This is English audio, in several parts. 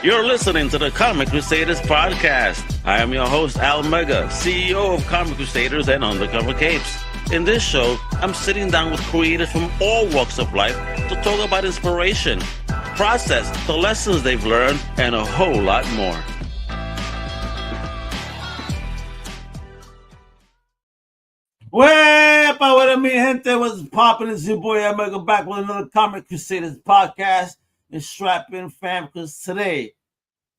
You're listening to the Comic Crusaders podcast. I am your host, Al Mega, CEO of Comic Crusaders and Undercover Capes. In this show, I'm sitting down with creators from all walks of life to talk about inspiration, process, the lessons they've learned, and a whole lot more. Wepa, what I mean, gente, what's poppin'? It's your boy Al Mega back with another Comic Crusaders podcast. And strap in, fam, because today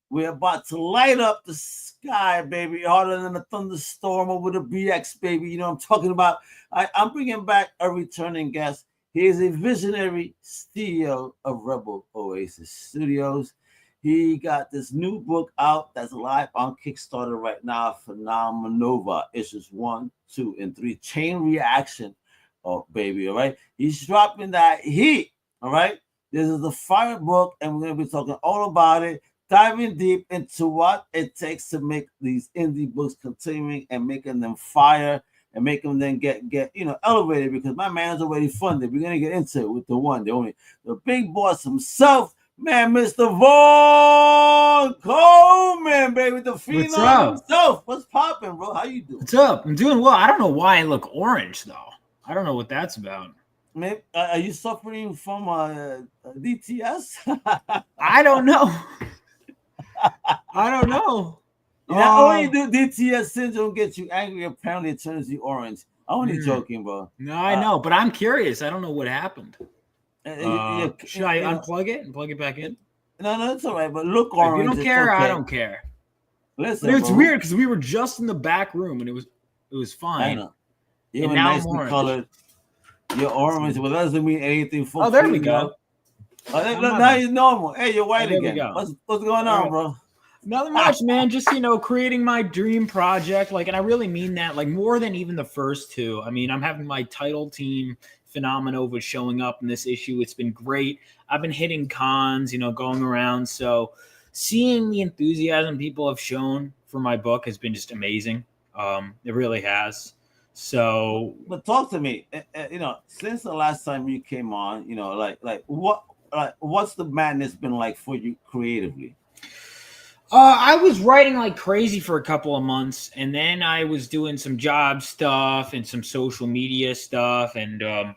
we're about to light up the sky, baby, harder than a thunderstorm over the BX, baby. You know what I'm talking about? I'm bringing back a returning guest. He is a visionary CEO of Rebel Oasis Studios. He got this new book out that's live on Kickstarter right now, PHENOMENOVA, issues 1, 2, and 3. Chain reaction, oh, baby, all right? He's dropping that heat, all right? This is the fire book, and we're going to be talking all about it, diving deep into what it takes to make these indie books continuing and making them fire and make them then get elevated, because my man's already funded. We're going to get into it with the one, the only, the big boss himself, man, Mr. Vaughn Coleman, baby, the phenom himself. What's popping, bro? How you doing? What's up? I'm doing well. I don't know why I look orange, though. I don't know what that's about. Maybe, are you suffering from DTS? I don't know. I don't know. Only the DTS syndrome gets you angry. Apparently, it turns you orange. I'm only joking, bro. No, I know, but I'm curious. I don't know what happened. Should I unplug it and plug it back in? No, it's all right. But look orange. If you don't care, okay. I don't care. Listen, it's weird because we were just in the back room and it was fine. I know. You're nicely colored. You're orange, but that doesn't mean anything. Oh, there we go. Now you're normal. Hey, you're white again. What's going on, bro? Nothing much, man. Just, creating my dream project. And I really mean that, more than even the first two. I mean, I'm having my title team, PHENOMENOVA, showing up in this issue. It's been great. I've been hitting cons, going around. So seeing the enthusiasm people have shown for my book has been just amazing. It really has. So, but talk to me. Since the last time you came on, what's the madness been like for you creatively? I was writing like crazy for a couple of months, and then I was doing some job stuff and some social media stuff, and a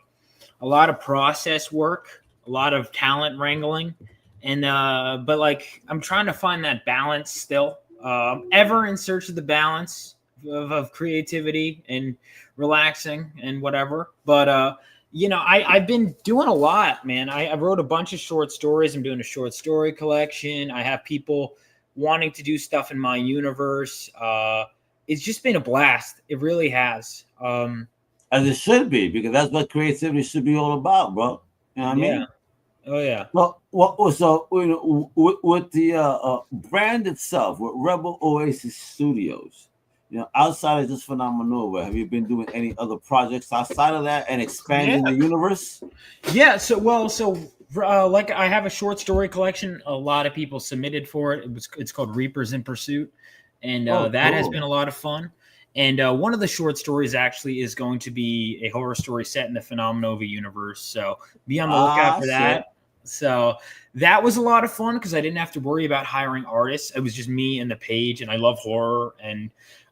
lot of process work, a lot of talent wrangling, and but I'm trying to find that balance still. Ever in search of the balance of creativity and relaxing and whatever, but I've been doing a lot, man. I wrote a bunch of short stories. I'm doing a short story collection. I have people wanting to do stuff in my universe. It's just been a blast. It really has. As it should be, because that's what creativity should be all about, bro. You know what I mean? Oh yeah. Well, so with the brand itself, with Rebel Oasis Studios, outside of just PHENOMENOVA, have you been doing any other projects outside of that and expanding the universe? Yeah. I have a short story collection. A lot of people submitted for it. It's called Reapers in Pursuit, and that has been a lot of fun. And one of the short stories actually is going to be a horror story set in the PHENOMENOVA universe. So be on the lookout for that. Shit. So that was a lot of fun because I didn't have to worry about hiring artists. It was just me and the page, and I love horror. And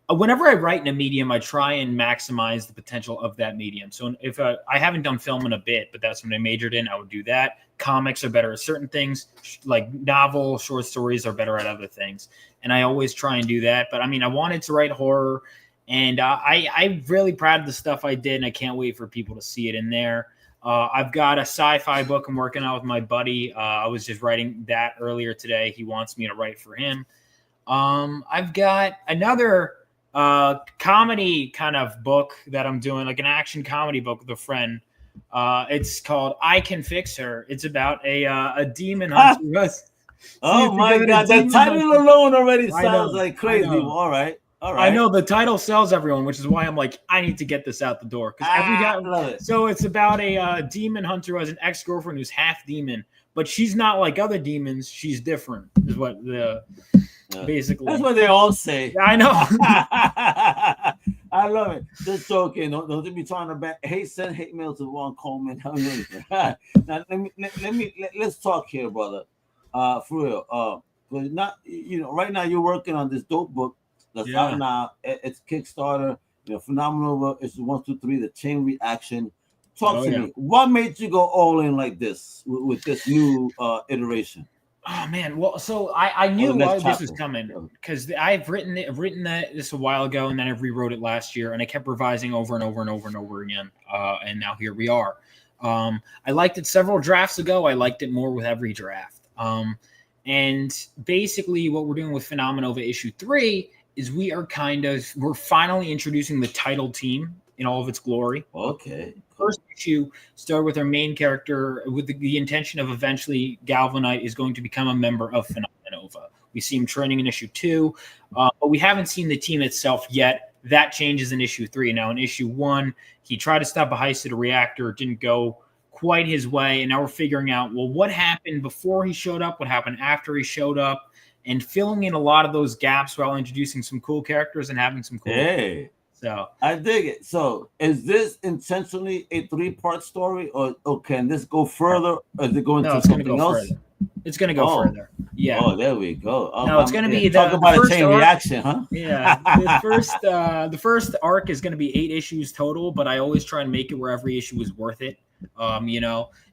whenever I write in a medium, I try and maximize the potential of that medium. So if I haven't done film in a bit, but that's when I majored in, I would do that. Comics are better at certain things, like novel short stories are better at other things. And I always try and do that. But I mean, I wanted to write horror, and I'm really proud of the stuff I did, and I can't wait for people to see it in there. I've got a sci-fi book I'm working on with my buddy. I was just writing that earlier today. He wants me to write for him. I've got another comedy kind of book that I'm doing, like an action comedy book with a friend. It's called I Can Fix Her. It's about a demon hunter. Oh my God, the title alone already sounds like crazy. All right. I know the title sells everyone, which is why I'm like, I need to get this out the door. So it's about a demon hunter who has an ex-girlfriend who's half demon, but she's not like other demons. She's different, is what basically. That's what they all say. I know. I love it. Just joking. Don't be trying to send hate mail to Vaughn Coleman. Now let's talk here, brother. For real. Because not, right now you're working on this dope book that's out now. It's Kickstarter. PHENOMENOVA is 1, 2, 3, the chain reaction. Talk to me. What made you go all in like this with this new iteration? Oh man, well, so I knew this was coming because I've written this a while ago, and then I rewrote it last year, and I kept revising over and over and over and over again, and now here we are. I liked it several drafts ago. I liked it more with every draft. And basically, what we're doing with PHENOMENOVA issue 3 is we're finally introducing the title team in all of its glory. Okay. First issue started with our main character with the intention of eventually Galvanite is going to become a member of PHENOMENOVA. We see him training in issue 2, but we haven't seen the team itself yet. That changes in issue 3. Now in issue 1, he tried to stop a heist at a reactor. It didn't go quite his way. And now we're figuring out, well, what happened before he showed up? What happened after he showed up? And filling in a lot of those gaps while introducing some cool characters and having some cool So I dig it. So is this intentionally a 3-part story, or can this go further? Or is it going to something else? Further. It's going to go further. Yeah. Oh, there we go. No, it's going to be talk about a chain reaction, huh? Yeah. The first arc is going to be 8 issues total, but I always try and make it where every issue is worth it.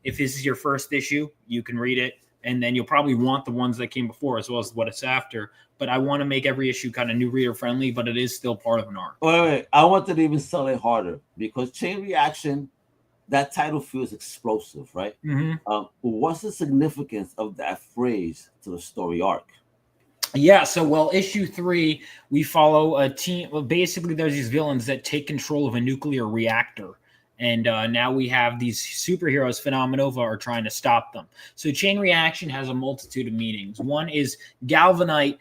If this is your first issue, you can read it, and then you'll probably want the ones that came before as well as what it's after. But I want to make every issue kind of new reader friendly, but it is still part of an arc. Wait. I wanted to even sell it harder because chain reaction, that title feels explosive, right? Mm-hmm. What's the significance of that phrase to the story arc? Yeah, so issue 3, we follow a team. Well, basically, there's these villains that take control of a nuclear reactor. And now we have these superheroes, PHENOMENOVA, are trying to stop them. So chain reaction has a multitude of meanings. One is Galvanite.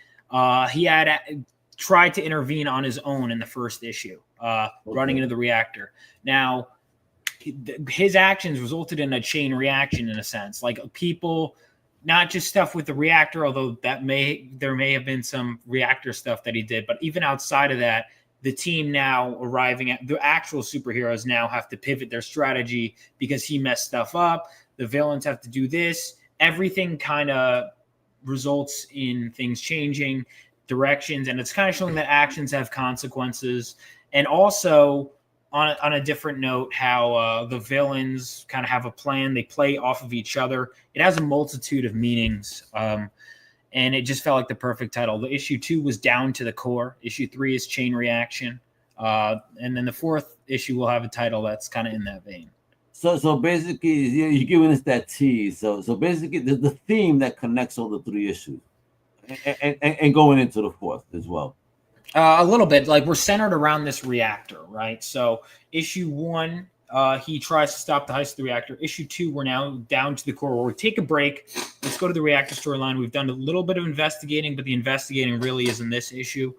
He had tried to intervene on his own in the first issue, running into the reactor. Now, his actions resulted in a chain reaction in a sense. Like people, not just stuff with the reactor, although there may have been some reactor stuff that he did. But even outside of that, the team now arriving at the actual superheroes now have to pivot their strategy because he messed stuff up. The villains have to do this. Everything kind of results in things changing directions, and it's kind of showing that actions have consequences. And also on a different note, how the villains kind of have a plan. They play off of each other. It has a multitude of meanings. And it just felt like the perfect title. The issue 2 was down to the core. Issue 3 is chain reaction. And then the 4th issue will have a title that's kind of in that vein. So basically, you're giving us that tease. So basically, the theme that connects all the 3 issues, and going into the 4th as well. A little bit, like we're centered around this reactor, right? So issue 1, he tries to stop the heist of the reactor. Issue 2, we're now down to the core where we take a break. Let's go to the reactor storyline. We've done a little bit of investigating, but the investigating really is in this issue.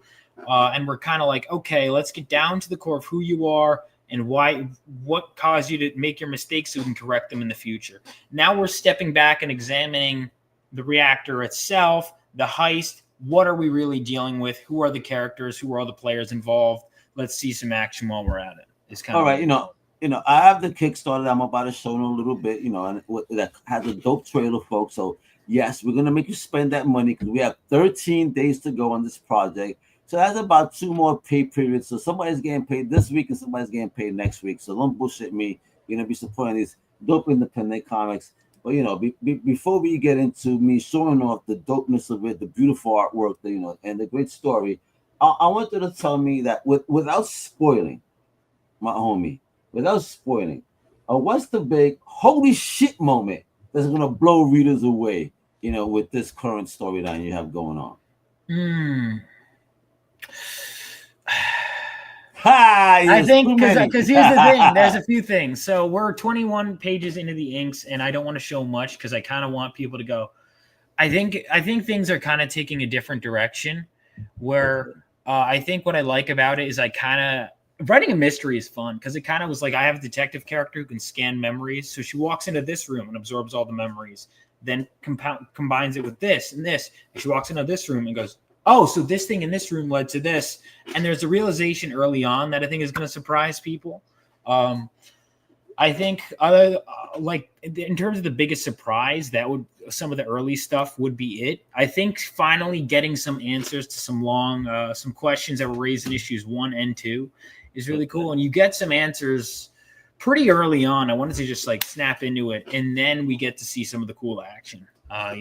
And we're kind of like, okay, let's get down to the core of who you are and what caused you to make your mistakes so we can correct them in the future. Now we're stepping back and examining the reactor itself, the heist. What are we really dealing with? Who are the characters? Who are all the players involved? Let's see some action while we're at it. It's kind all of right. I have the Kickstarter that I'm about to show in a little bit, and that has a dope trailer, folks. So yes, we're gonna make you spend that money because we have 13 days to go on this project. So that's about 2 more pay periods. So somebody's getting paid this week and somebody's getting paid next week. So don't bullshit me. You're gonna be supporting these dope independent comics. But before we get into me showing off the dopeness of it, the beautiful artwork, and the great story, I want you to tell me that without spoiling, my homie, what's the big holy shit moment that's gonna blow readers away, with this current storyline you have going on? I think because here's the thing, there's a few things. So we're 21 pages into the inks, and I don't want to show much because I kind of want people to go. I think things are kind of taking a different direction. Where I think what I like about it is writing a mystery is fun because it kind of was like I have a detective character who can scan memories. So she walks into this room and absorbs all the memories, then combines it with this and this. And she walks into this room and goes, oh, so this thing in this room led to this. And there's a realization early on that I think is going to surprise people. I think like in terms of the biggest surprise, that would some of the early stuff would be it. I think finally getting some answers to some questions that were raised in issues 1 and 2 is really cool, and you get some answers pretty early on. I wanted to just like snap into it, and then we get to see some of the cool action. All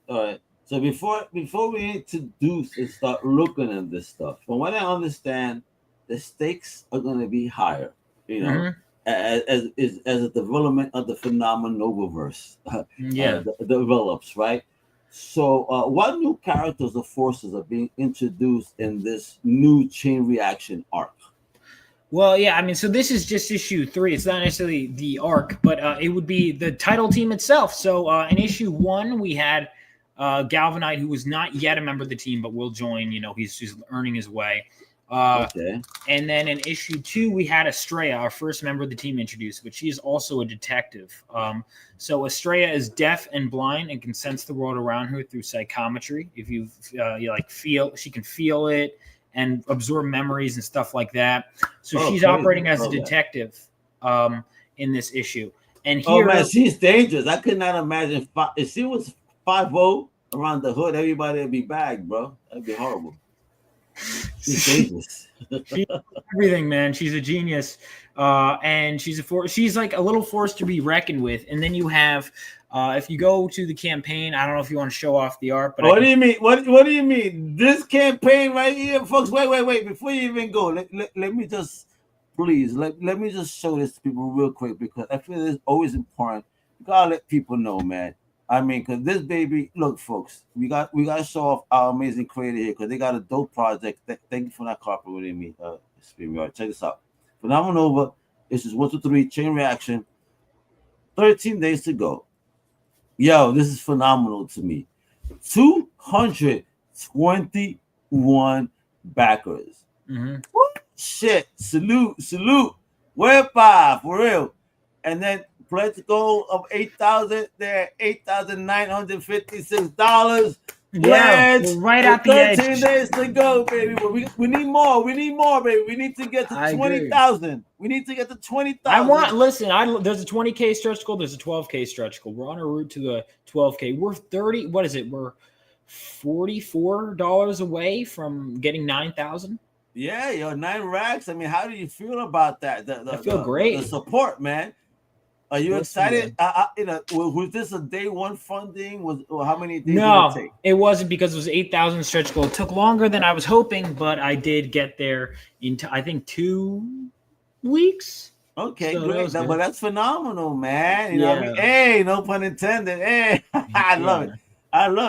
right. So before we introduce and start looking at this stuff, from what I understand, the stakes are going to be higher. As a development of the PHENOMENOVA-verse develops, right? So what new characters or forces are being introduced in this new chain reaction arc? Well, yeah, I mean, so this is just issue 3. It's not necessarily the arc, but it would be the title team itself. So in issue 1, we had Galvanite, who was not yet a member of the team, but will join. He's just earning his way. And then in issue 2, we had Estrella, our first member of the team, introduced, but she is also a detective. So Estrella is deaf and blind and can sense the world around her through psychometry. If you she can feel it and absorb memories and stuff like that. So she's operating as a detective in this issue. And here, man, she's dangerous. I could not imagine if she was 5'0" around the hood, everybody would be bagged, bro. That'd be horrible. She's dangerous. She's everything, man. She's a genius, and she's like a little force to be reckoned with. And then you have, if you go to the campaign, I don't know if you want to show off the art, but what do you mean? What do you mean? This campaign right here, folks. Wait. Before you even go, let me just please let me just show this to people real quick, because I feel it's always important. You gotta let people know, man. I mean, because this baby, look, folks, we got to show off our amazing creator here, because they got a dope project. Thank you for not complimenting me. Check this out. PHENOMENOVA. This is 1, 2, 3 chain reaction. 13 days to go. Yo, this is phenomenal to me. 221 backers. What? Shit. Salute. Wepa, for real. And then pledge goal of $8,000. There, $8,956. Yeah, right at the edge. 13 days to go, baby. But we need more. We need more, baby. We need to get to 20,000. We need to get to 20,000. There's a 20K stretch goal. There's a 12K stretch goal. We're on our route to the 12K. We're 30. What is it? We're $44 away from getting 9,000. Yeah, 9 racks. I mean, how do you feel about that? I feel great. The support, man. Are you excited? Was this a day one funding? How many days did it take? It wasn't, because it was 8,000 stretch goal. It took longer than I was hoping, but I did get there in I think 2 weeks. Okay, so great. But that's phenomenal, man. You know what I mean? Hey, no pun intended. Hey, I love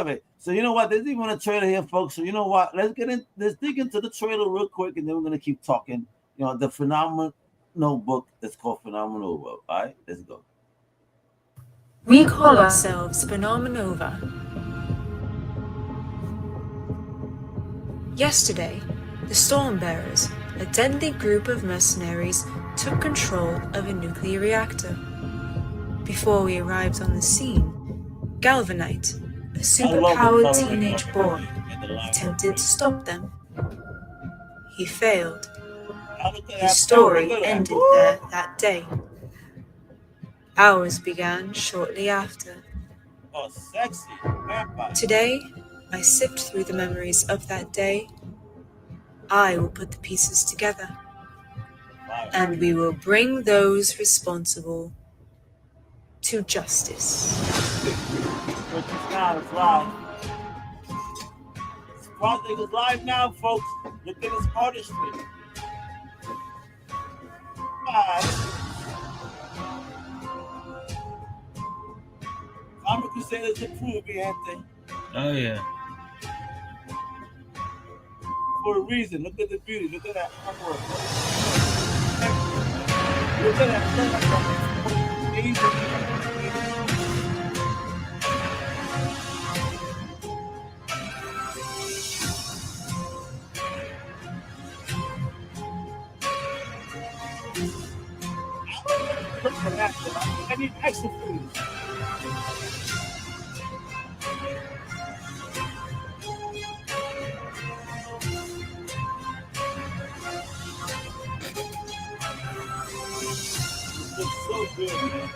it. So you know what? There's even a trailer here, folks. So you know what? Let's dig into the trailer real quick, and then we're gonna keep talking. The phenomenal book that's called PHENOMENOVA. All right, let's go. We call ourselves PHENOMENOVA. Yesterday, the Stormbearers, a deadly group of mercenaries, took control of a nuclear reactor. Before we arrived on the scene, Galvanite, a superpowered teenage boy, attempted to stop them. He failed. His story ended there that day. Ours began shortly after. Oh, sexy. Today, I sift through the memories of that day. I will put the pieces together, and we will bring those responsible to justice. This project is live now, folks. Look at his artistry. Comic Crusaders approve, Anthony. Oh yeah. For a reason. Look at the beauty. Look at that artwork. Look at that. I need extra food. good, man.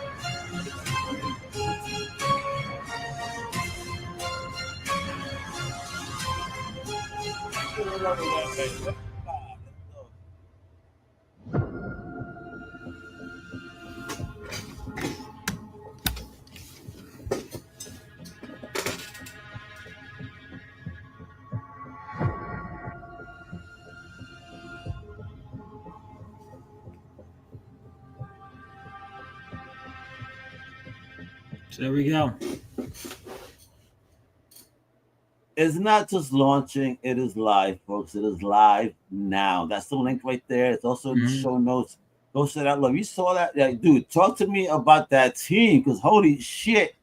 So there we go. It's not just launching, it is live, folks. It is live now. That's the link right there. It's also in the show notes. Go set out. Look, you saw that? Yeah, dude, talk to me about that team, because holy shit.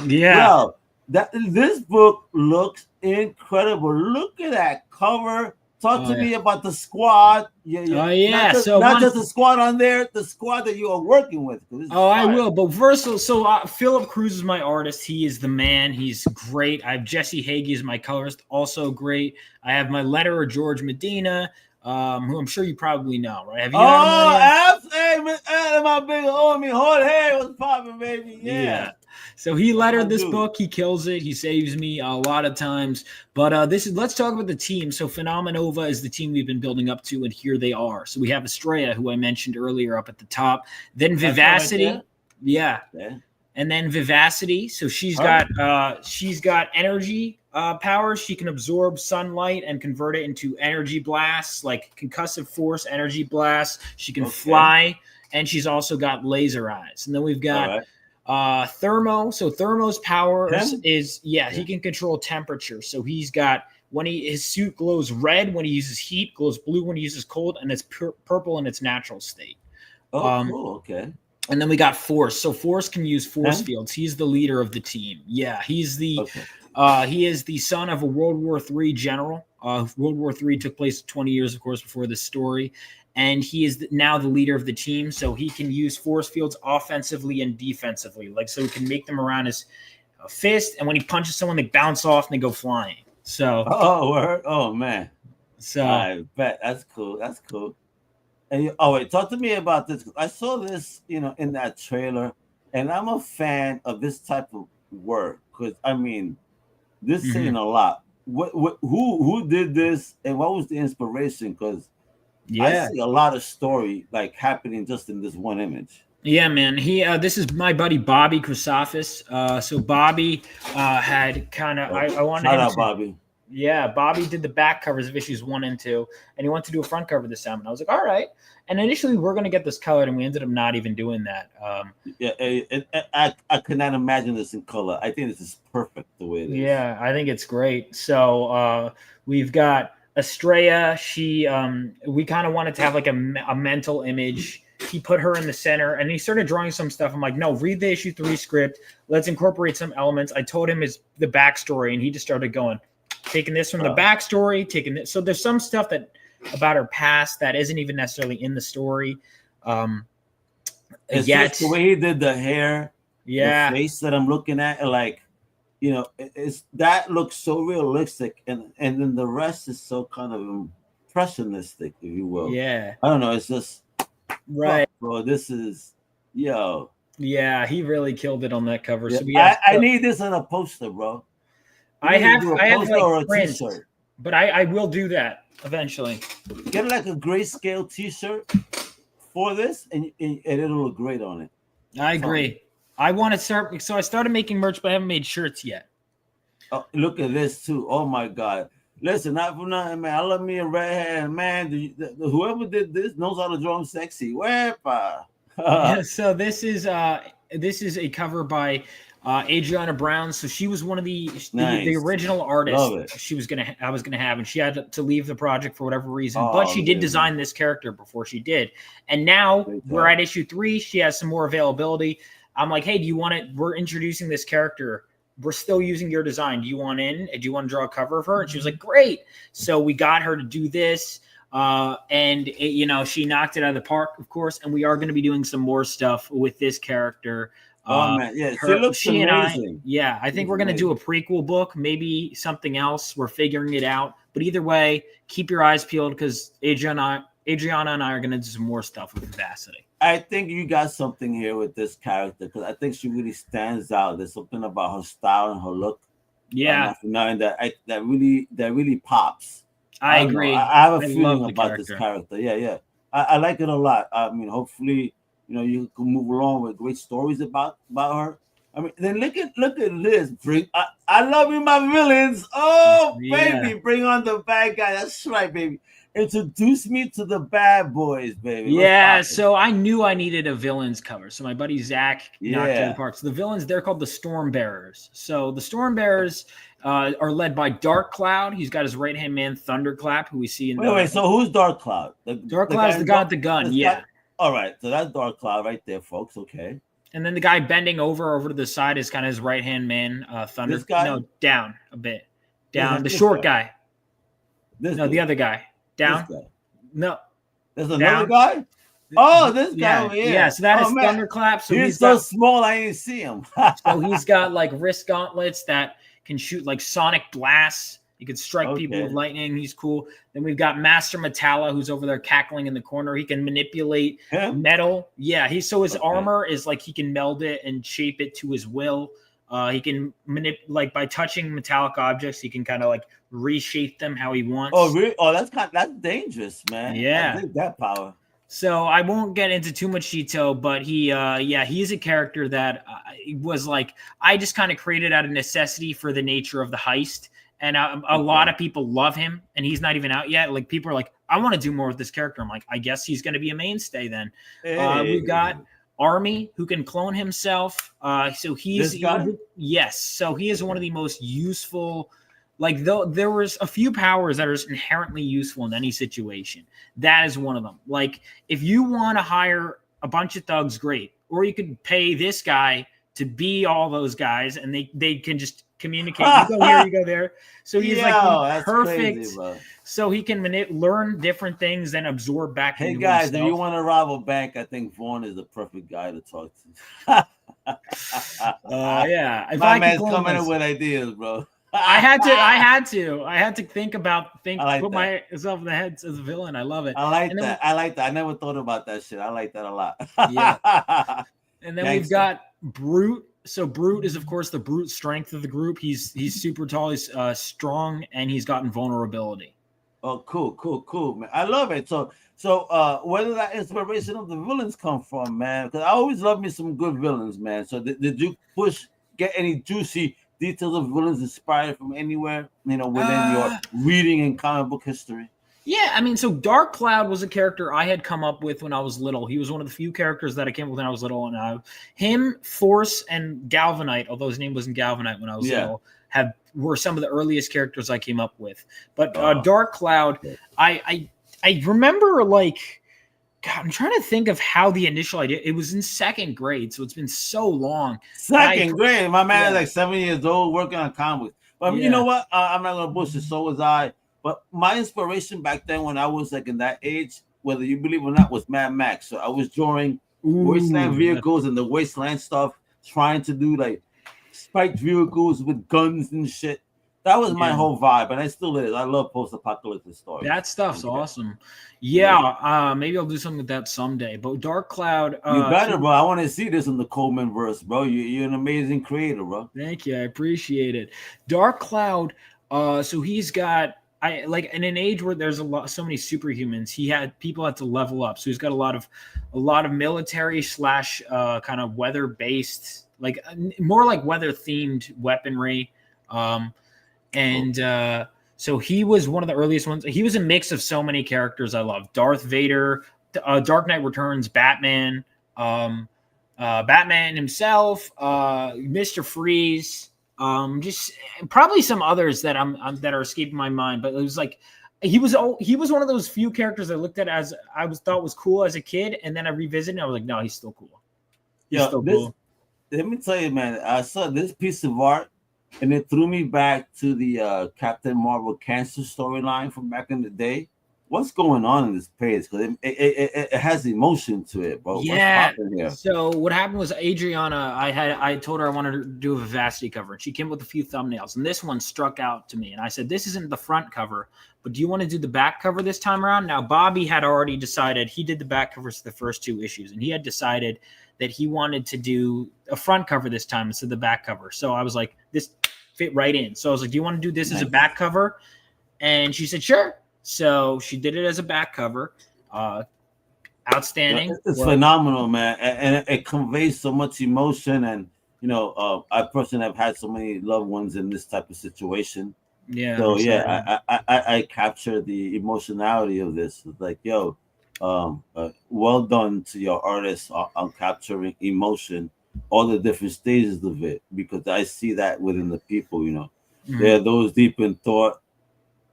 Yeah. Bro, this book looks incredible. Look at that cover. Talk to me about the squad. Oh, yeah. Not just the squad on there, the squad that you are working with. I will. But first, Philip Cruz is my artist. He is the man. He's great. I have Jesse Hagee as my colorist, also great. I have my letterer, George Medina, who I'm sure you probably know, right? Have you my big homie Jorge was popping, baby. Yeah. So he lettered this book. He kills it. He saves me a lot of times. But let's talk about the team. So PHENOMENOVA is the team we've been building up to, and here they are. So we have Estrella, who I mentioned earlier, up at the top. Then Vivacity. Yeah. And then Vivacity. So she's got energy powers. She can absorb sunlight and convert it into energy blasts, like concussive force energy blasts. She can fly, and she's also got laser eyes. And then we've got Thermo. So Thermo's powers is he can control temperature. So he's got his suit glows red when he uses heat, glows blue when he uses cold, and it's purple in its natural state. Cool. Okay. And then we got Force. So Force can use force fields. He's the leader of the team. Yeah, he's the he is the son of a World War III general. World War III took place 20 years, of course, before this story. And he is now the leader of the team, so he can use force fields offensively and defensively. So he can make them around his fist, and when he punches someone, they bounce off and they go flying. So man. So I bet that's cool. That's cool. And talk to me about this. I saw this, in that trailer, and I'm a fan of this type of work because this is saying a lot. Who did this, and what was the inspiration? Because I see a lot of story happening just in this one image. Yeah, man. This is my buddy Bobby Chrysafis. So Bobby had kind of I wanted shout him out to, Bobby. Yeah, Bobby did the back covers of issues 1 and 2, and he wanted to do a front cover this time. And I was like, all right. And initially, we're going to get this colored, and we ended up not even doing that. I could not imagine this in color. I think this is perfect the way it is. Yeah, I think it's great. So we've got Estrella. We kind of wanted to have a mental image. He put her in the center, and he started drawing some stuff. I'm like, no, read the issue 3 script. Let's incorporate some elements. I told him the backstory, and he just started going, taking this from the backstory, taking this. So there's some stuff about her past that isn't even necessarily in the story. It's just the way he did the hair, the face that I'm looking at, it's that looks so realistic, and then the rest is so kind of impressionistic, if you will. Yeah, I don't know. It's just right, bro. This is Yeah, he really killed it on that cover. Yeah, So I need this on a poster, bro. I have a prints, t-shirt. But I will do that eventually. Get a grayscale t-shirt for this, and it'll look great on it. I agree. I want to start. So I started making merch, but I haven't made shirts yet. Oh, look at this too. Oh my God. Listen, not for nothing, man. I love me a redhead, man. Whoever did this knows how to draw them sexy. Wepa. So this is a cover by Adriana Brown. So she was one of the original artists I was gonna have, and she had to leave the project for whatever reason. But she did design this character before she did, and now we're at issue 3. She has some more availability. I'm like, hey, do you want it? We're introducing this character. We're still using your design. Do you want in? Do you want to draw a cover of her? And she was like, great. So we got her to do this. She knocked it out of the park, of course. And we are going to be doing some more stuff with this character. Man. Yeah. She looks amazing. I think we're going to do a prequel book, maybe something else. We're figuring it out. But either way, keep your eyes peeled because Adriana Adriana and I are going to do some more stuff with Vivacity. I think you got something here with this character because I think she really stands out. There's something about her style and her look. Yeah, that really pops. I agree. I have a feeling about this character. Yeah. I like it a lot. I mean, hopefully, you can move along with great stories about her. I mean, then look at this. I love you, my villains. Oh, baby, bring on the bad guy. That's right, baby. Introduce me to the bad boys, baby. Yeah, so I knew I needed a villains cover. So my buddy Zach knocked it apart. So the villains, they're called the Stormbearers. So the Stormbearers are led by Dark Cloud. He's got his right-hand man, Thunderclap, who we see in Wait, so who's Dark Cloud? Dark Cloud's the guy with the gun, yeah. All right, so that's Dark Cloud right there, folks, okay. And then the guy bending over to the side is kind of his right-hand man, Thunder. This guy? No, down a bit. Down, the short guy. The other guy. Down? No. There's another guy? Oh, this guy over here. Yeah, so that is Thunderclap. So he's so small, I didn't see him. So he's got like wrist gauntlets that can shoot like sonic blasts. He can strike people with lightning. He's cool. Then we've got Master Metalla, who's over there cackling in the corner. He can manipulate metal. Yeah, his armor is like he can meld it and shape it to his will. He can manipulate by touching metallic objects. He can kind of like reshape them how he wants. Oh, really? Oh, that's dangerous, man. Yeah, I think that power. So I won't get into too much detail, but he's a character that was like I just kind of created out of necessity for the nature of the heist. And a lot of people love him, and he's not even out yet. Like people are like, I want to do more with this character. I'm like, I guess he's going to be a mainstay then. Hey. We've got Army, who can clone himself. So he's yes. So he is one of the most useful. Like there was a few powers that are inherently useful in any situation. That is one of them. Like if you want to hire a bunch of thugs, great. Or you could pay this guy to be all those guys, and they can just communicate. You go here, you go there. So he's like perfect. Crazy, so he can learn different things and absorb back. Hey guys, if you want to rob a bank, I think Vaughn is the perfect guy to talk to. Yeah, if my man's coming in with ideas, bro. I had to think put myself in the head as a villain. I love it. I like that. I never thought about that shit. I like that a lot. Yeah. And then we've got Brute. So Brute is, of course, the brute strength of the group. He's super tall, he's strong, and he's got invulnerability. Oh, cool, man. I love it. So where did that inspiration of the villains come from, man? Because I always love me some good villains, man. So did you get any juicy details of villains inspired from anywhere, within your reading and comic book history? Yeah, I mean, so Dark Cloud was a character I had come up with when I was little. He was one of the few characters that I came up with when I was little. And him, Force, and Galvanite, although his name wasn't Galvanite when I was little, were some of the earliest characters I came up with. But Dark Cloud, I remember, like, God, I'm trying to think of how the initial idea. It was in second grade, so it's been so long. Second grade, my man is like 7 years old working on comics. But you know what? I'm not gonna bullshit. So was I. But my inspiration back then, when I was like in that age, whether you believe or not, was Mad Max. So I was drawing wasteland vehicles and the wasteland stuff, trying to do like spiked vehicles with guns and shit. That was my whole vibe, and it still is. I love post-apocalyptic stories. That stuff's awesome. Yeah, maybe I'll do something with that someday. But Dark Cloud, you better, bro. I want to see this in the Coleman verse, bro. You're an amazing creator, bro. Thank you, I appreciate it. Dark Cloud, so he's got. In an age where there's so many superhumans, people had to level up. So he's got a lot of military / kind of weather based, like more like weather themed weaponry. So he was one of the earliest ones. He was a mix of so many characters I love: Darth Vader, Dark Knight Returns, Batman, Batman himself, Mr. Freeze. Just probably some others that that are escaping my mind, but it was like he was one of those few characters I looked at as thought was cool as a kid, and then I revisited and I was like, no, he's still cool. Cool. Let me tell you, man, I saw this piece of art and it threw me back to the Captain Marvel cancer storyline from back in the day what's going on in this page? Because it has emotion to it, bro. Yeah. What's here? So what happened was Adriana, I told her I wanted to do a Vivacity cover, and she came up with a few thumbnails, and this one struck out to me. And I said, this isn't the front cover, but do you want to do the back cover this time around? Now, Bobby had already decided he did the back covers for the first 2 issues, and he had decided that he wanted to do a front cover this time instead of the back cover. So I was like, this fit right in. So I was like, do you want to do this as a back cover? And she said, sure. So she did it as a back cover. Outstanding. It's phenomenal, man. And it conveys so much emotion. And, I personally have had so many loved ones in this type of situation. Yeah. So, yeah, I capture the emotionality of this. It's like, yo, well done to your artists on capturing emotion, all the different stages of it, because I see that within the people, Mm-hmm. There are those deep in thought.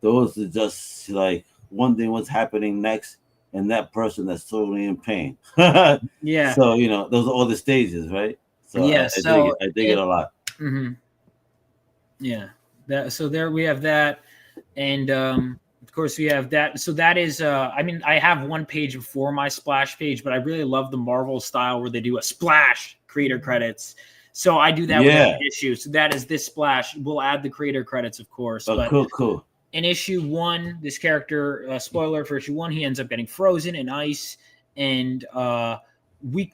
Those are just like wondering what's happening next, and that person that's totally in pain. Yeah. So those are all the stages, right? So yeah. I dig it a lot. Mm-hmm. Yeah. So there we have that, and of course we have that. So that is, I have one page before my splash page, but I really love the Marvel style where they do a splash creator credits. So I do that with every issue. So that is this splash. We'll add the creator credits, of course. Oh, but cool. In issue 1, this character, spoiler for issue 1, he ends up getting frozen in ice, and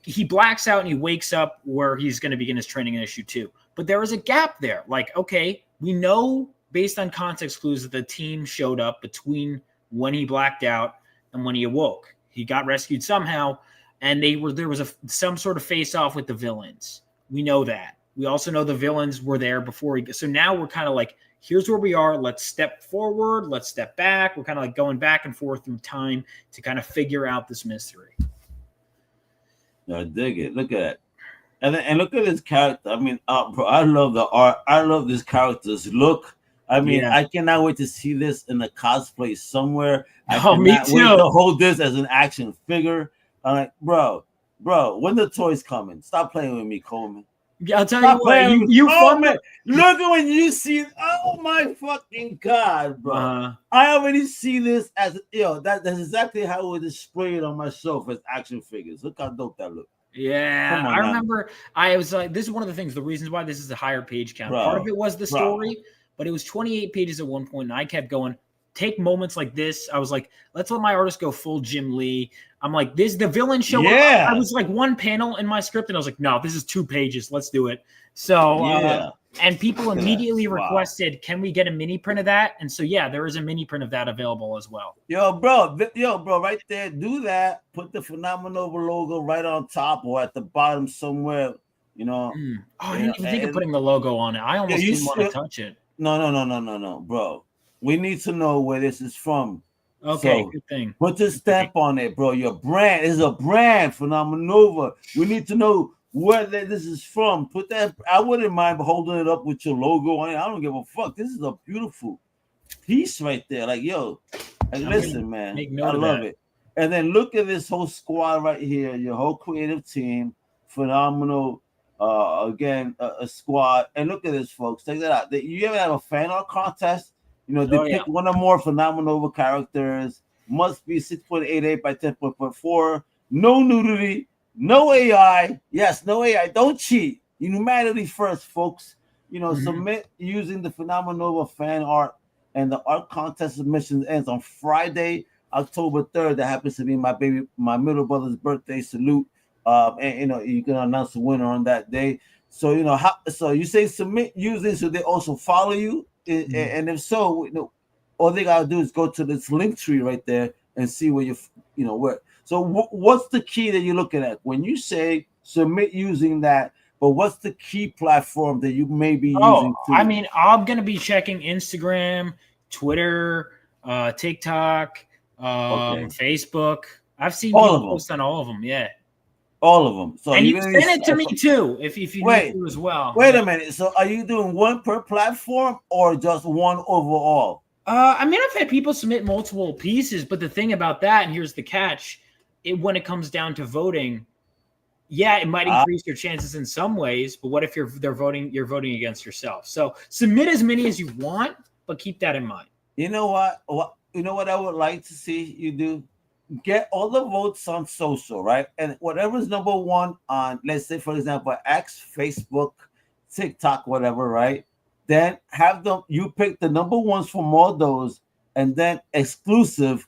he blacks out and he wakes up where he's going to begin his training in issue 2. But there is a gap there. Like, okay, we know based on context clues that the team showed up between when he blacked out and when he awoke. He got rescued somehow, and there was some sort of face-off with the villains. We know that. We also know the villains were there before so now we're kind of like, here's where we are. Let's step forward. Let's step back. We're kind of like going back and forth through time to kind of figure out this mystery. I dig it. Look at it. And look at this character. I mean, bro, I love the art. I love this character's look. I mean, I cannot wait to see this in a cosplay somewhere. Me too. Wait to hold this as an action figure. I'm like, bro, when the toys coming? Stop playing with me, Coleman. Yeah, I'll tell you what. You man. Look at when you see. Oh my fucking god, bro! I already see this as that's exactly how it was displayed on my shelf as action figures. Look how dope that looks. Yeah, I remember. I was like, this is one of the things. The reasons why this is a higher page count. Part of it was the story, but it was 28 pages at one point, and I kept going. Take moments like this. I was like, let's let my artist go full Jim Lee. I'm like, the villain show up. I was like one panel in my script, and I was like, no, this is 2 pages. Let's do it. So, and people immediately requested, can we get a mini print of that? And so, there is a mini print of that available as well. Yo, bro, right there. Do that. Put the PHENOMENOVA logo right on top or at the bottom somewhere. Oh, I didn't even think of putting the logo on it. I almost didn't want to touch it. No, bro. We need to know where this is from. Okay, so, good thing. Put the stamp on it, bro. Your brand is a brand, PHENOMENOVA. We need to know where this is from. Put that. I wouldn't mind holding it up with your logo on it. I don't give a fuck. This is a beautiful piece right there. Like, yo, listen, man. I love it. And then look at this whole squad right here. Your whole creative team, phenomenal. Again, a squad. And look at this, folks. Check that out. You ever have a fan art contest? They pick one or more PHENOMENOVA characters. Must be 6.88 by 10.4. No nudity. No AI. Yes, no AI. Don't cheat. Humanity first, folks. Submit using the PHENOMENOVA fan art. And the art contest submission ends on Friday, October 3rd. That happens to be my middle brother's birthday. Salute. And you can announce the winner on that day. So so you say submit using, so they also follow you. And if so, all they gotta do is go to this link tree right there and see where where. So what's the key that you're looking at when you say submit using that? But what's the key platform that you may be using? I mean, I'm gonna be checking Instagram, Twitter, TikTok, Facebook. I've seen people post on all of them. Yeah. All of them. So and you send it to me too, if you need to as well. Wait a minute. So are you doing one per platform or just one overall? I mean, I've had people submit multiple pieces, but the thing about that, and here's the catch, when it comes down to voting, it might increase your chances in some ways, but what if you're voting against yourself? So submit as many as you want, but keep that in mind. You know what? you know what I would like to see you do? Get all the votes on social, right? And whatever's number one on, let's say, for example, X, Facebook, TikTok, whatever, right? Then have them, you pick the number ones from all those, and then exclusive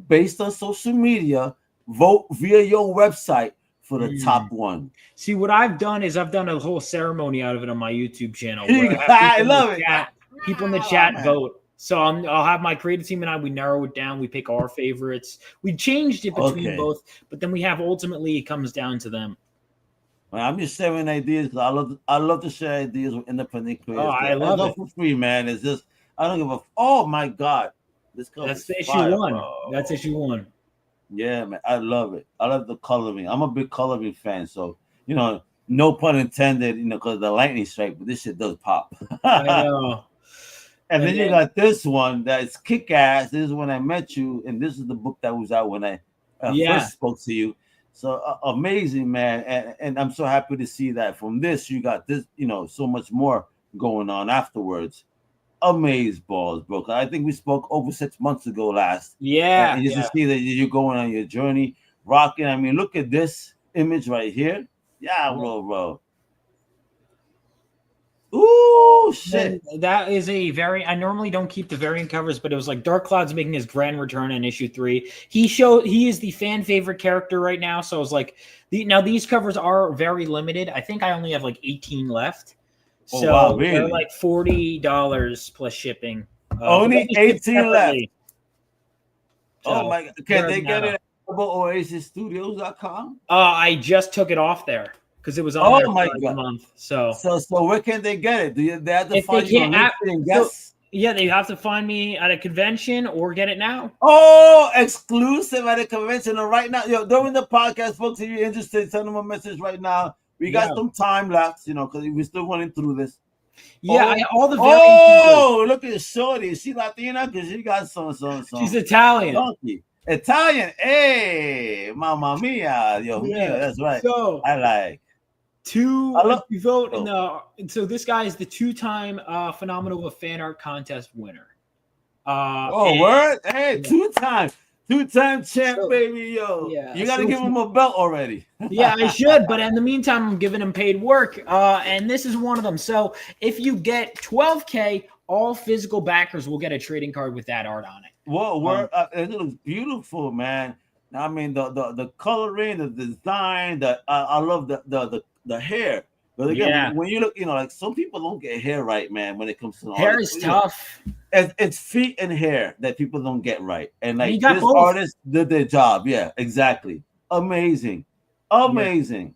based on social media, vote via your website for the top one. See, what I've done is I've done a whole ceremony out of it on my YouTube channel. I love it. People in the chat vote. So I'll have my creative team and I, we narrow it down. We pick our favorites. We changed it between both, but then we have ultimately it comes down to them. Well, I'm just sharing ideas because I love to share ideas with independent creators. Oh, I love it for free, man. It's just I don't give a. Oh my god, that's the issue one. Bro. That's issue one. Yeah, man, I love it. I love the coloring. I'm a big coloring fan, so no pun intended. Because the lightning strike, but this shit does pop. I know. And then you got this one that's kick ass. This is when I met you, and this is the book that was out when I first spoke to you. So amazing, man. And I'm so happy to see that from this, you got this, so much more going on afterwards. Amaze balls, bro. I think we spoke over 6 months ago last. Yeah. And you just see that you're going on your journey, rocking. I mean, look at this image right here. Yeah, bro. Ooh, shit. That is I normally don't keep the variant covers, but it was like Dark Cloud's making his grand return in issue 3. He is the fan favorite character right now. So it's like now these covers are very limited. I think I only have like 18 left. So wow, really? They're like $40 plus shipping. Only 18 left. So oh my god. Can they get it at Rebel Oasis Studios.com? I just took it off there. Because it was on there for a month. So where can they get it? They have to find you on LinkedIn, guess? Yeah, they have to find me at a convention or get it now. Oh, exclusive at a convention. And right now, during the podcast, folks, if you're interested, send them a message right now. We got some time left, because we're still running through this. Yeah, all the look at Shorty. Is she Latina? Because she got some. She's Italian. Donkey. Italian. Hey, mamma mia. Mia, that's right. So I like. So this guy is the 2-time PHENOMENOVA fan art contest winner. Word? Hey, 2-time champ, baby, yo. Yeah, you got to give him a belt already. Yeah, I should, but in the meantime, I'm giving him paid work, and this is one of them. So if you get 12K, all physical backers will get a trading card with that art on it. Whoa, it looks beautiful, man. I mean, the coloring, the design, I love the hair. But again, when you look, like some people don't get hair right, man. When it comes to hair is tough. It's feet and hair that people don't get right, and like this artist did their job. Yeah, exactly. Amazing. Yeah.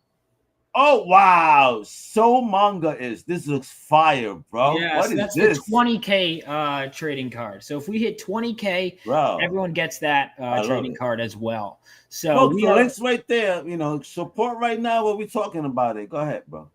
Oh wow! So manga this looks fire, bro. Yeah, what is that's this? The 20K trading card. So if we hit 20K, bro, everyone gets that trading card as well. So the links right there. Support right now. What we talking about it? Go ahead, bro.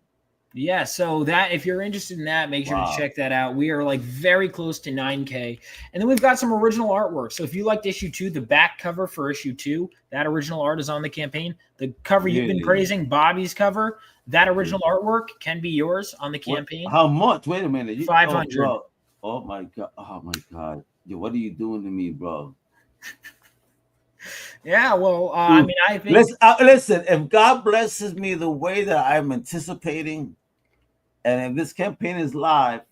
Yeah, so that if you're interested in that, make sure to check that out. We are like very close to 9K. And then we've got some original artwork. So if you liked issue 2, the back cover for issue 2, that original art is on the campaign. The cover you've been praising, Bobby's cover, that original artwork can be yours on the campaign. How much? Wait a minute. 500. Oh my god. Oh my god. Yo, what are you doing to me, bro? Yeah, well, I mean, I think listen, if God blesses me the way that I'm anticipating, and if this campaign is live,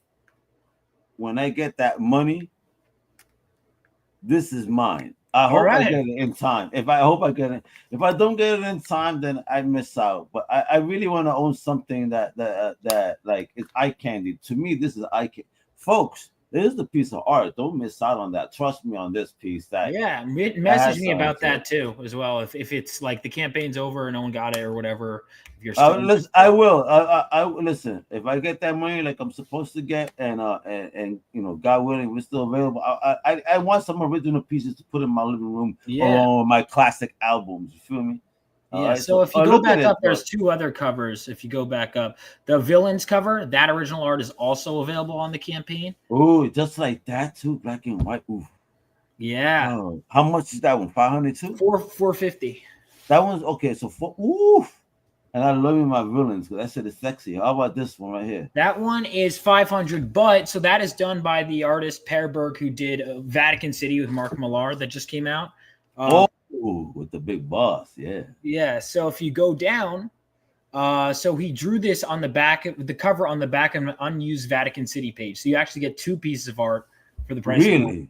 when I get that money, this is mine. I hope I get it in time. If I don't get it in time, then I miss out. But I really want to own something that like is eye candy. To me, this is eye candy. Folks, this is the piece of art. Don't miss out on that. Trust me on this piece. Message me about that too as well. If it's like the campaign's over and no one got it or whatever. If you're still I will. I listen. If I get that money like I'm supposed to get, and God willing, we're still available. I want some original pieces to put in my living room along with my classic albums. You feel me? Yeah, so if you go back up, there's 2 other covers. If you go back up, the villains cover, that original art is also available on the campaign. Oh, just like that too, black and white. Ooh. Yeah. Oh, how much is that one? 500 too? 450. That one's okay. So oof. And I love my villains because that shit is sexy. How about this one right here? That one is 500, but so that is done by the artist Perberg, who did Vatican City with Mark Millar that just came out. With the big boss, yeah. Yeah, so if you go down, so he drew this on the back, the cover on the back of an unused Vatican City page. So you actually get 2 pieces of art for the price. Really?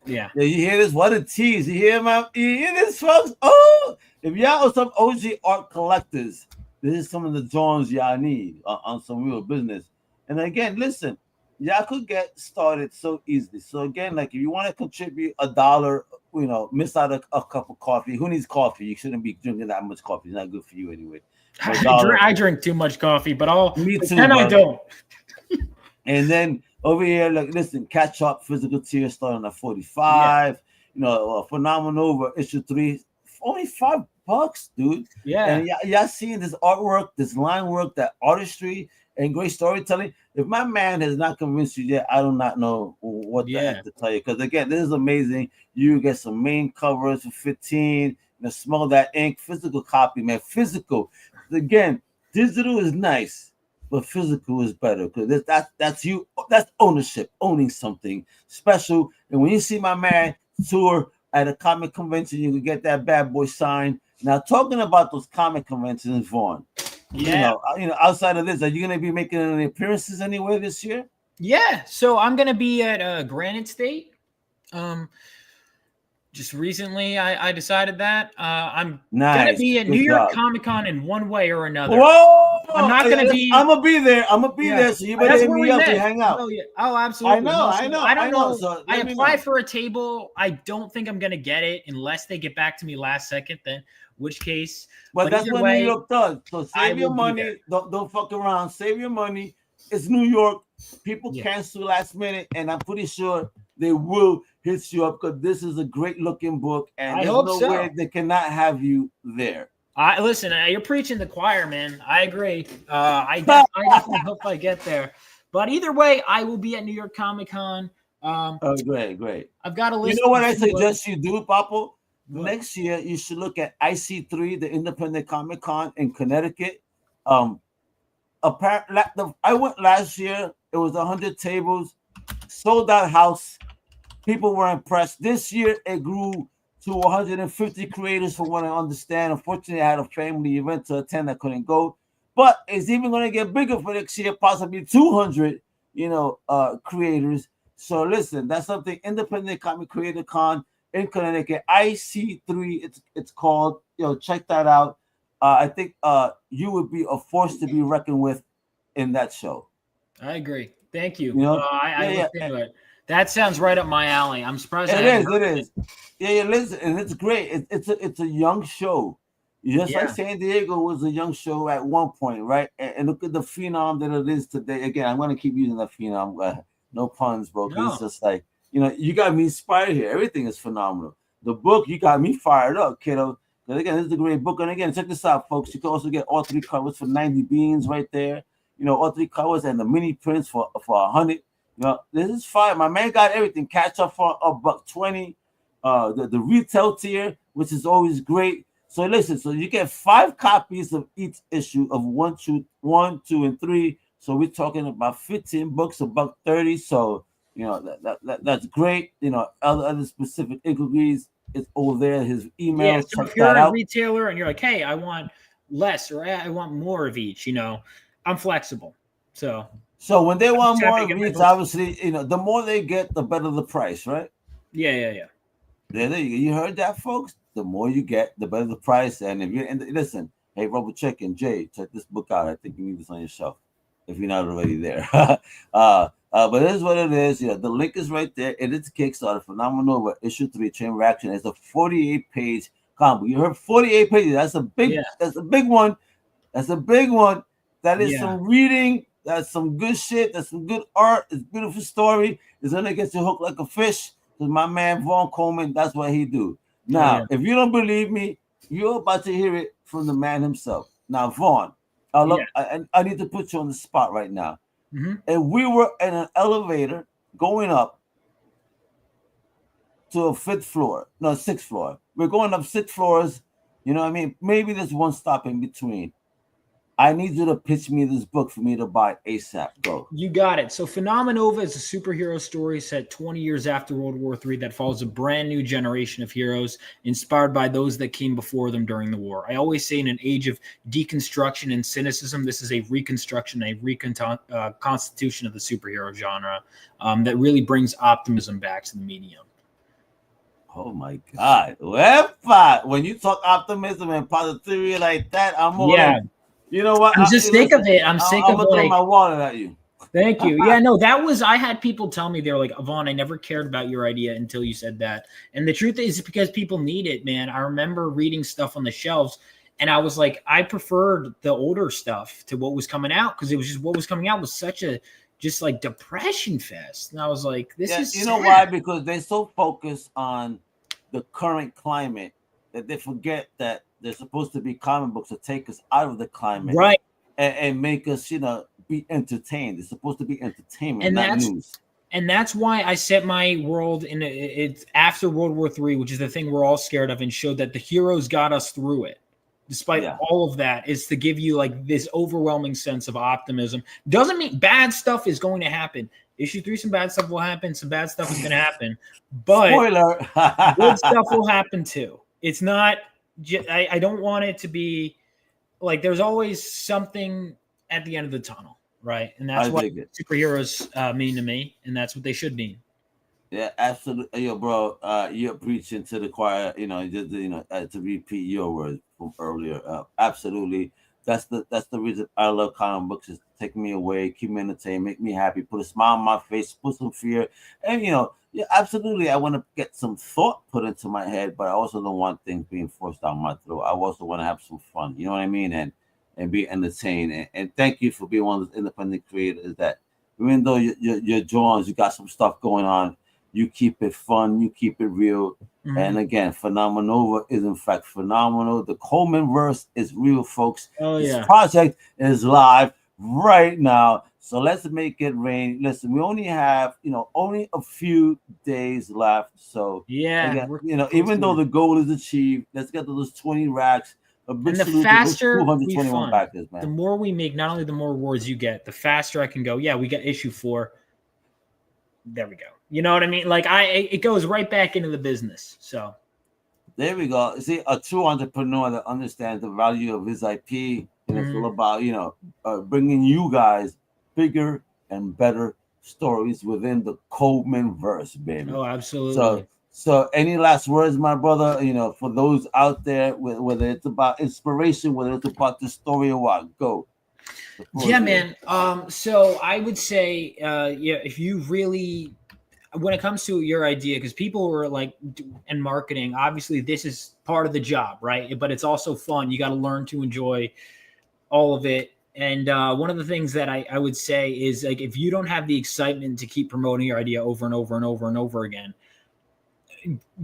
Yeah. Yeah, you hear this? What a tease. You hear this, folks? Oh, if y'all are some OG art collectors, this is some of the drawings y'all need on some real business. And again, listen, y'all could get started so easily. So again, like if you want to contribute $1, miss out a cup of coffee. Who needs coffee? You shouldn't be drinking that much coffee. It's not good for you anyway. I drink too much coffee, but Me too, and I don't. And then over here, like, listen, catch up physical tier starting at 45. Yeah. PHENOMENOVA issue 3, only $5, dude. Yeah. And y'all seeing this artwork, this line work, that artistry, and great storytelling. If my man has not convinced you yet, I do not know what the heck to tell you. Because again, this is amazing. You get some main covers for 15. Smell that ink, physical copy, man. Physical. Again, digital is nice, but physical is better because that's you. That's ownership, owning something special. And when you see my man tour at a comic convention, you can get that bad boy signed. Now, talking about those comic conventions, Vaughn. Yeah. Outside of this, are you going to be making any appearances anywhere this year? Yeah. So I'm going to be at Granite State. Just recently, I decided that I'm going to be at New York Comic Con in one way or another. Whoa! I'm not going to be. I'm going to be there. I'm going to be there. So you better hit me up to hang out. Oh, yeah. Oh, absolutely. I know. I don't know. So I applied for a table. I don't think I'm going to get it unless they get back to me last second. Then, which case? But that's what New York does. So save your money. Don't fuck around. Save your money. It's New York. People cancel last minute, and I'm pretty sure they will hit you up because this is a great looking book, and there's no way they cannot have you there. Listen, you're preaching the choir, man. I agree. I definitely hope I get there. But either way, I will be at New York Comic Con. Great. I've got a list. You know what I suggest you do, Papo? Next year, you should look at IC3, the Independent Comic Con in Connecticut. I went last year. It was 100 tables, sold out house. People were impressed. This year, it grew to 150 creators, from what I understand. Unfortunately, I had a family event to attend. I couldn't go. But it's even going to get bigger for next year, possibly 200, creators. So listen, that's something. Independent Comic Creator Con in Connecticut, IC3. It's called. Check that out. I think you would be a force to be reckoned with in that show. I agree. Thank you. I looked into it. That sounds right up my alley. I'm surprised. It is. Yeah, listen, and it's great. It's a young show. Just like San Diego was a young show at one point, right? And look at the phenom that it is today. Again, I'm going to keep using that phenom. No puns, bro. No. It's just like, you got me inspired here. Everything is phenomenal. The book, you got me fired up, kiddo. But again, this is a great book. And again, check this out, folks. You can also get all 3 covers for 90 beans right there. All 3 covers and the mini prints for 100. This is fine. My man got everything. Catch up for $120. The retail tier, which is always great. So listen, so you get 5 copies of each issue of 1, 2, and 3. So we're talking about 15 books, $130. So that's great. Other specific inquiries is over there. His email. Yeah, so if you're a retailer and you're like, hey, I want less or I want more of each, I'm flexible. So when they want more of each, obviously, the more they get, the better the price, right? Yeah. There you go. You heard that, folks? The more you get, the better the price. And if you're listen, hey, Rubber Chicken, Jay, check this book out. I think you need this on your shelf if you're not already there. But this is what it is. The link is right there. It is Kickstarter. PHENOMENOVA issue 3 Chain Reaction. It's a 48-page comic. You heard 48 pages. That's a big. That's a big one. That's a big one. That is some reading. That's some good shit. That's some good art. It's a beautiful story. It's gonna get you hooked like a fish. Because my man Vaughn Coleman, that's what he do. Now, if you don't believe me, you're about to hear it from the man himself. Now, Vaughn, I need to put you on the spot right now. Mm-hmm. And we were in an elevator going up to a 6th floor. We're going up 6 floors. You know what I mean? Maybe there's one stop in between. I need you to pitch me this book for me to buy ASAP. Go. You got it. So PHENOMENOVA is a superhero story set 20 years after World War III that follows a brand new generation of heroes inspired by those that came before them during the war. I always say in an age of deconstruction and cynicism, this is a reconstruction, a reconstitution of the superhero genre that really brings optimism back to the medium. Oh my God. Wepa. When you talk optimism and positivity like that, I'm all in. You know what? I'm just sick of it. I'm sick of gonna throw my wallet at you. Thank you. Yeah, no, I had people tell me, they're like, Vaughn, I never cared about your idea until you said that. And the truth is because people need it, man. I remember reading stuff on the shelves and I was like, I preferred the older stuff to what was coming out because it was just what was coming out was such a just like depression fest. And I was like, this is you know why? Because they're so focused on the current climate that they forget that they're supposed to be comic books to take us out of the climate, right, and make us, be entertained. It's supposed to be entertainment, not news. And that's why I set my world in it's after World War III, which is the thing we're all scared of, and showed that the heroes got us through it. Despite all of that, is to give you like this overwhelming sense of optimism. Doesn't mean bad stuff is going to happen. Issue 3, some bad stuff will happen. Some bad stuff is going to happen. But spoiler, good stuff will happen too. It's not. I don't want it to be like there's always something at the end of the tunnel, right? And that's what superheroes mean to me, and that's what they should mean. Yeah, absolutely. Yo, bro, you're preaching to the choir. To repeat your words from earlier. Absolutely, that's the reason I love comic books. Is take me away, keep me entertained, make me happy, put a smile on my face, put some fear, and absolutely. I want to get some thought put into my head, but I also don't want things being forced down my throat. I also want to have some fun. You know what I mean? And be entertained. And thank you for being one of those independent creators that, even though your drawings, you got some stuff going on, you keep it fun, you keep it real. Mm-hmm. And again, PHENOMENOVA is in fact phenomenal. The Coleman verse is real, folks. This project is live right now. So let's make it rain. Listen, we only have, only a few days left. So again, even though the goal is achieved, let's get to those 20 racks. And the faster we fund, backers, man. The more we make, not only the more awards you get, the faster I can go. Yeah, we got issue 4. There we go. You know what I mean? Like it goes right back into the business. So there we go. See, a true entrepreneur that understands the value of his IP, and it's all about bringing you guys bigger and better stories within the Coleman verse, baby. Oh, absolutely. So any last words, my brother, for those out there, whether it's about inspiration, whether it's about the story or what, go. Yeah, man. So I would say, if you really, when it comes to your idea, because people were like, and marketing, obviously this is part of the job, right? But it's also fun. You got to learn to enjoy all of it. And one of the things that I would say is, like, if you don't have the excitement to keep promoting your idea over and over and over and over again,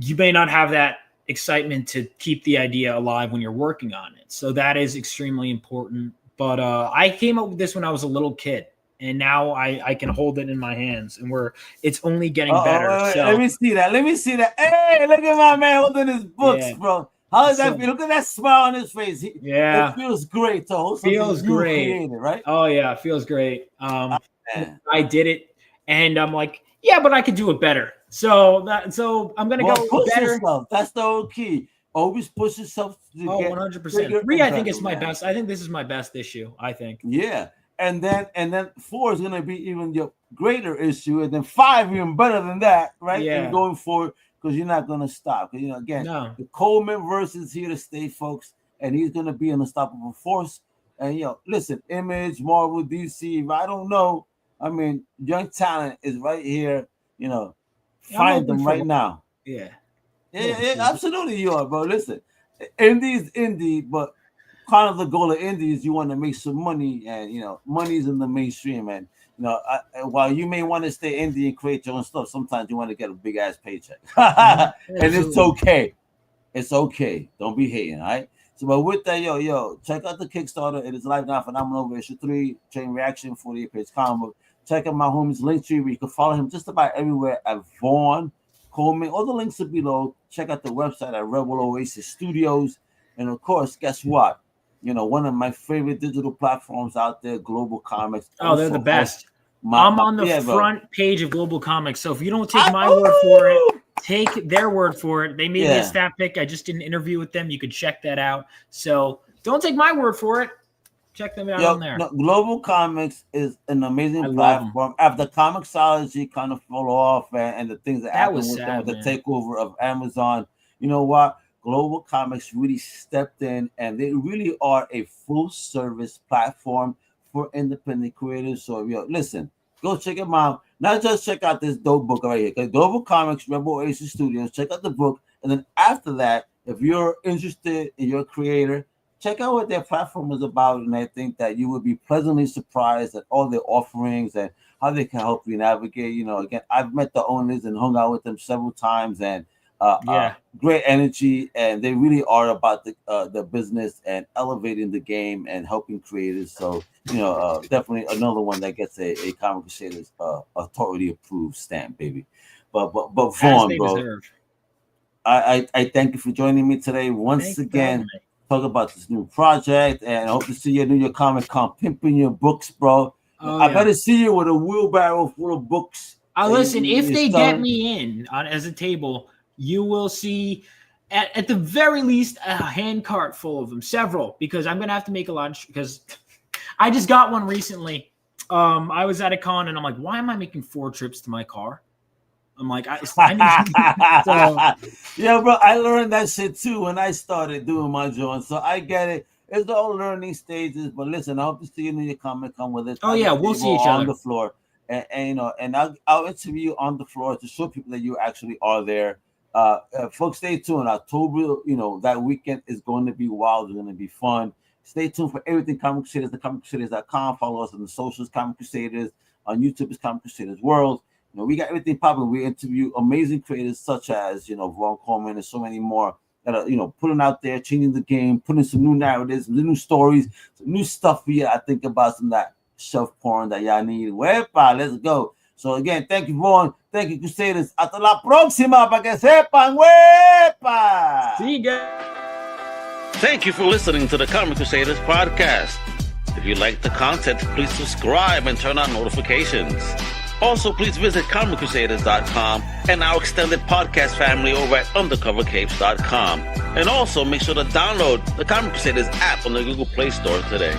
you may not have that excitement to keep the idea alive when you're working on it. So that is extremely important. But I came up with this when I was a little kid, and now I can hold it in my hands, and it's only getting better. So, let me see that. Hey, look at my man holding his books, bro. How does that feel? Look at that smile on his face. It feels great to hold something feels great, created, right? Oh yeah, it feels great. I did it, and I'm like, yeah, but I could do it better. So I'm gonna go push better. Yourself. That's the whole key. Always push yourself. 100%. 3, I think, is my best. I think this is my best issue. I think. Yeah, and then 4 is gonna be even your greater issue, and then 5 even better than that, right? Yeah. And going forward, because you're not gonna stop. The Coleman verse is here to stay, folks, and he's gonna be an unstoppable force. And listen, Image, Marvel, DC. If I don't know, I mean, young talent is right here. Find them right now. Yeah, absolutely, you are, bro. Listen, indie, but kind of the goal of indie is you want to make some money, and money's in the mainstream, and while you may want to stay indie and create your own stuff, sometimes you want to get a big ass paycheck, and it's okay. It's okay. Don't be hating, all right? So, but with that, check out the Kickstarter. It is live now. PHENOMENOVA issue 3, chain reaction, 48-page comic book. Check out my homie's link tree where you can follow him just about everywhere at Vaughn Coleman. All the links are below. Check out the website at Rebel Oasis Studios. And of course, guess what? one of my favorite digital platforms out there, Global Comics. Oh, they're the best. I'm on the front page of Global Comics. So if you don't take my word for it, take their word for it. They made me a staff pick. I just did an interview with them. You could check that out. So don't take my word for it. Check them out on there. No, Global Comics is an amazing platform. After Comixology kind of fell off and the things that happened with them, with the takeover of Amazon, you know what? Global Comics really stepped in, and they really are a full-service platform for independent creators. So, listen, go check them out. Not just check out this dope book right here. Okay? Global Comics, Rebel Oasis Studios. Check out the book, and then after that, if you're interested in your creator, check out what their platform is about, and I think that you will be pleasantly surprised at all their offerings and how they can help you navigate. Again, I've met the owners and hung out with them several times, and great energy, and they really are about the business and elevating the game and helping creators. So, definitely another one that gets a Comic Crusaders authority approved stamp, baby. But Vaughn, bro, I thank you for joining me today once again. Talk about this new project, and I hope to see you at New York Comic Con pimping your books, bro. I better see you with a wheelbarrow full of books. Listen, if they get me in as a table, you will see at the very least a hand cart full of them, several, because I'm gonna have to make a lot because I just got one recently. I was at a con and I'm like, why am I making 4 trips to my car? I'm like, I yeah, bro. I learned that shit too when I started doing my joint. So I get it. It's all learning stages. But listen, I hope to see you in your Comic Con with us. Oh yeah, we'll see each other on the floor, and I'll interview you on the floor to show people that you actually are there. Folks, stay tuned. October, that weekend is going to be wild. It's going to be fun. Stay tuned for everything Comic Crusaders, comiccrusaders.com. Follow us on the socials, Comic Crusaders. On YouTube, it's Comic Crusaders World. We got everything popping. We interview amazing creators such as, Vaughn Coleman and so many more that are, putting out there, changing the game, putting some new narratives, some new stories, some new stuff for you. I think about some of that shelf porn that y'all need. Wepa, let's go. So again, thank you, Vaughn. Thank you, Crusaders. Hasta la próxima, para que sepan. Wepa. See you guys. Thank you for listening to the Comic Crusaders podcast. If you like the content, please subscribe and turn on notifications. Also, please visit comiccrusaders.shop and our extended podcast family over at undercovercapes.com. And also, make sure to download the Comic Crusaders app on the Google Play Store today.